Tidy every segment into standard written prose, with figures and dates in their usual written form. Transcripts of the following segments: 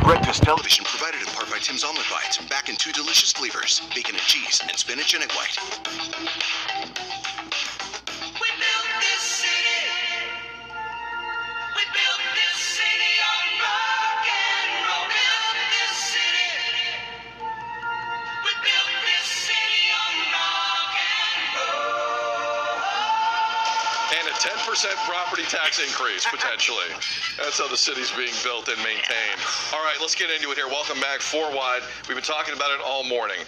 Breakfast television provided in part by Tim's Omelet Bites. Back in 2 delicious flavors: bacon and cheese, and spinach and egg white. We built this city. We built this city on rock and roll. Built this city. We built this city on rock and roll. And a 10% property tax increase, potentially. That's how the city's being built and maintained. All right, let's get into it here. Welcome back, 4 Wide. We've been talking about it all morning.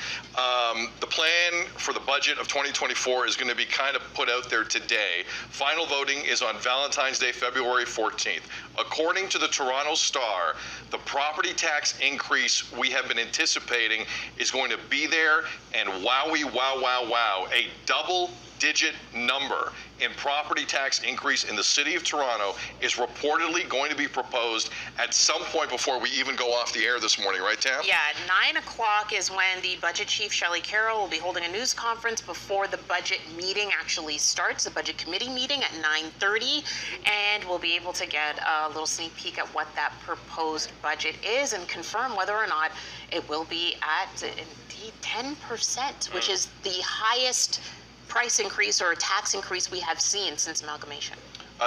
The plan for the budget of 2024 is going to be kind of put out there today. Final voting is on Valentine's Day, February 14th. According to the Toronto Star, the property tax increase we have been anticipating is going to be there, and wowie, wow, wow, wow, a double-digit number in property tax increase in the city of Toronto is reportedly going to be proposed at some point before we even go off the air this morning, right, Tam? Yeah, at 9 o'clock is when the budget chief, Shelley Carroll, will be holding a news conference before the budget meeting actually starts, the budget committee meeting at 9:30, and we'll be able to get a little sneak peek at what that proposed budget is and confirm whether or not it will be at indeed 10%, which is the highest price increase or tax increase we have seen since amalgamation.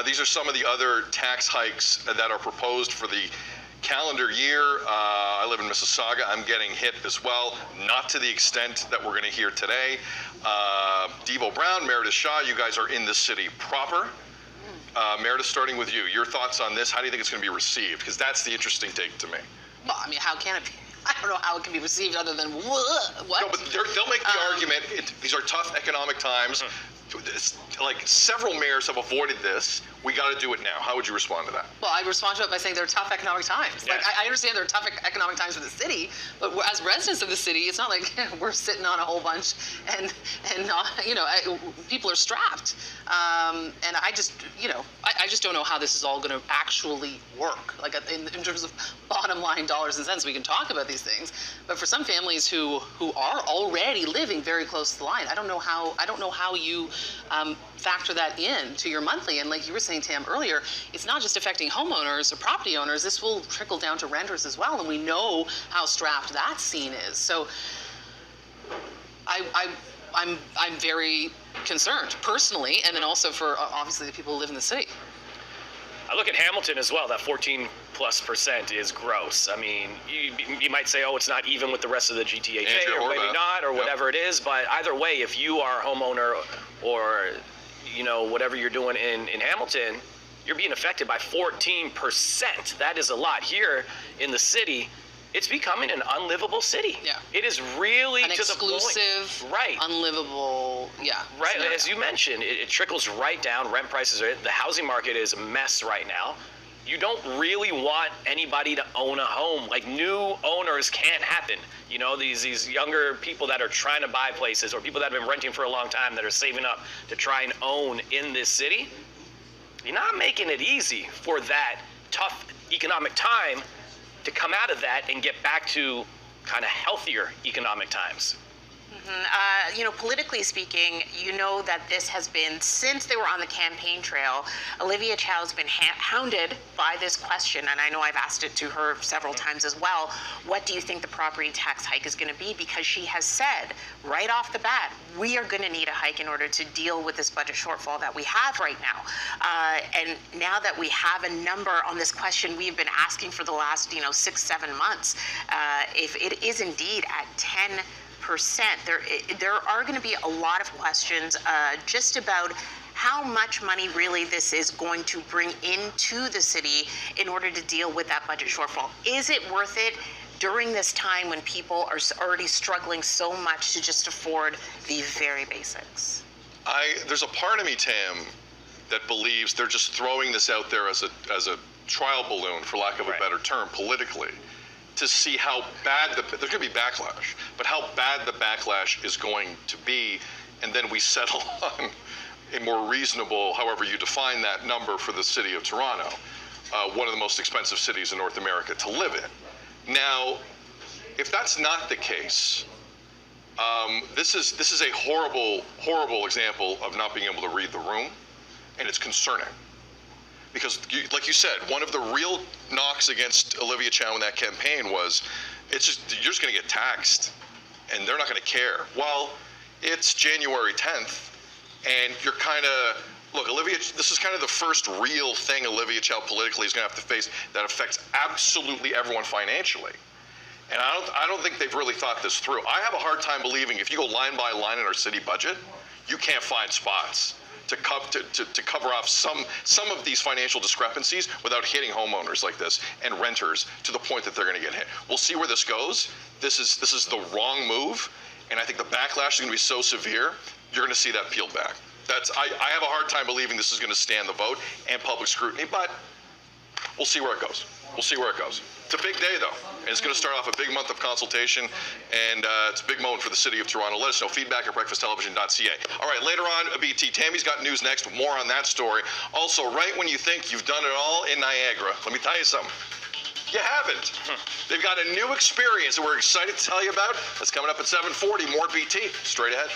These are some of the other tax hikes that are proposed for the calendar year. I live in Mississauga. I'm getting hit as well, not to the extent that we're going to hear today. Devo Brown, Meredith Shaw, you guys are in the city proper. Meredith, starting with you, your thoughts on this. How do you think it's going to be received? Because that's the interesting take to me. Well, I mean, how can it be? I don't know how it can be received other than what? No, but they'll make the argument. These are tough economic times. Like several mayors have avoided this. We got to do it now. How would you respond to that? Well, I respond to it by saying they're tough economic times. Yeah. Like I understand they're tough economic times for the city, but as residents of the city, it's not like we're sitting on a whole bunch and people are strapped. And I just don't know how this is all going to actually work. Like in terms of bottom line dollars and cents, we can talk about these things, but for some families who are already living very close to the line, I don't know how you factor that in to your monthly. And like you were saying, Tam, earlier, it's not just affecting homeowners or property owners. This will trickle down to renters as well, and we know how strapped that scene is. So I'm very concerned personally, and then also for obviously the people who live in the city. I look at Hamilton as well. That 14+% is gross. I mean, you might say, oh, it's not even with the rest of the GTHA, or maybe not, or whatever it is. But either way, if you are a homeowner or whatever you're doing in Hamilton, you're being affected by 14%. That is a lot. Here in the city, it's becoming an unlivable city. Yeah. It is really an to exclusive, the point. Right. Unlivable, yeah. Right, scenario. as you mentioned, it trickles right down. Rent prices the housing market is a mess right now. You don't really want anybody to own a home. Like, new owners can't happen. These younger people that are trying to buy places, or people that have been renting for a long time that are saving up to try and own in this city, you're not making it easy for that tough economic time to come out of that and get back to kind of healthier economic times. Politically speaking, that this has been, since they were on the campaign trail, Olivia Chow's been hounded by this question, and I know I've asked it to her several times as well. What do you think the property tax hike is going to be? Because she has said right off the bat, we are going to need a hike in order to deal with this budget shortfall that we have right now. And now that we have a number on this question we've been asking for the last 6-7 months, if it is indeed at 10%, there are going to be a lot of questions just about how much money really this is going to bring into the city in order to deal with that budget shortfall. Is it worth it during this time when people are already struggling so much to just afford the very basics? There's a part of me, Tam, that believes they're just throwing this out there as a trial balloon, for lack of a better term, politically, to see how bad there's going to be backlash, but how bad the backlash is going to be, and then we settle on a more reasonable, however you define that number, for the city of Toronto, one of the most expensive cities in North America to live in. Now, if that's not the case, this is a horrible example of not being able to read the room, and it's concerning. because, like you said, one of the real knocks against Olivia Chow in that campaign was, you're just going to get taxed, and they're not going to care. Well, it's January 10th, and you're kind of, look, Olivia, this is kind of the first real thing Olivia Chow politically is going to have to face that affects absolutely everyone financially. And I don't think they've really thought this through. I have a hard time believing if you go line by line in our city budget, you can't find spots to cover off some of these financial discrepancies without hitting homeowners like this and renters to the point that they're going to get hit. We'll see where this goes. This is the wrong move, and I think the backlash is going to be so severe, you're going to see that peeled back. I have a hard time believing this is going to stand the vote and public scrutiny, but we'll see where it goes. We'll see where it goes. It's a big day, though, and it's going to start off a big month of consultation, and it's a big moment for the city of Toronto. Let us know. Feedback at breakfasttelevision.ca. All right, later on, BT, Tammy's got news next. More on that story. Also, right when you think you've done it all in Niagara, let me tell you something. You haven't. They've got a new experience that we're excited to tell you about. That's coming up at 7:40. More BT. Straight ahead.